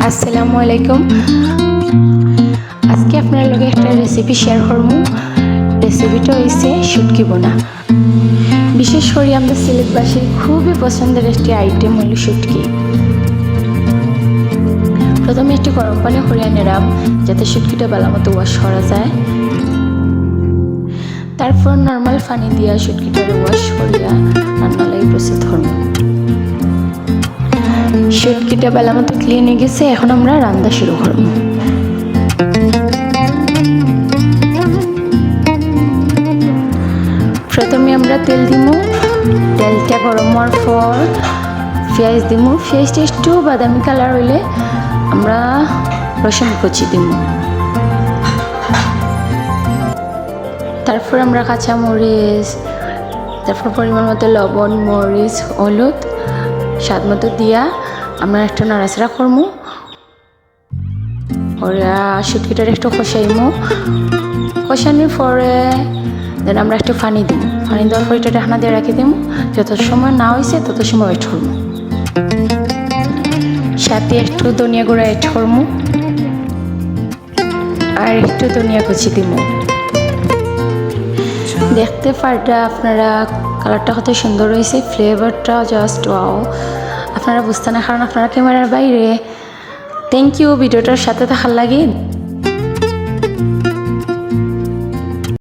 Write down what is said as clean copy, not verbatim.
আসসালামু আলাইকুম। আজকে আপনার লগে একটা রেসিপি শেয়ার করবো। রেসিপিটা হয়েছে শুটকি বোনা। বিশেষ করে আমাদের সিলেটবাসীর খুবই পছন্দের একটি আইটেম হলো শুটকি। প্রথমে একটু গরম পানি করিয়া নিলাম যাতে শুটকিটা ভালো মতো ওয়াশ করা যায়। তারপর নর্মাল পানি দিয়া শুটকিটারে ওয়াশ করিয়া রান্না লাগে প্রস্তুত করবো। শুটকিটা ভালো মতো ক্লিন হয়ে গেছে, এখন আমরা রান্না শুরু করব। প্রথমে আমরা তেল দিব, তেলটা গরম হওয়ার পর পেঁয়াজ দিব। পেঁয়াজটা একটু বাদামি কালার হইলে আমরা রসুন কুচি দিব। তারপর আমরা কাঁচা মরিচ, তারপর পরিমাণ মতো লবণ, মরিচ, হলুদ স্বাদ মতো দিয়া আমরা একটু নাড়াচাড়া করবো। ওরা শুটকিটার একটু কষাইমো, কষানোর পরে দেন আমরা একটু পানি দিব। পানি দেওয়ার পর এটা ঢাকনা দিয়ে রাখি দিব। যত সময় না হয়েছে তত সময় ওয়েট করবো। সাথে একটু ধনিয়া গুঁড়া অ্যাড করবো আর একটু ধনিয়া কুচি দিব। দেখতে পারটা আপনারা কালারটা কত সুন্দর হয়েছে, ফ্লেভারটা জাস্ট ওয়াও। আপনারা বুঝতে না কারণ আপনারা ক্যামেরার বাইরে। থ্যাংক ইউ ভিডিওটার সাথে থাকার লাগে।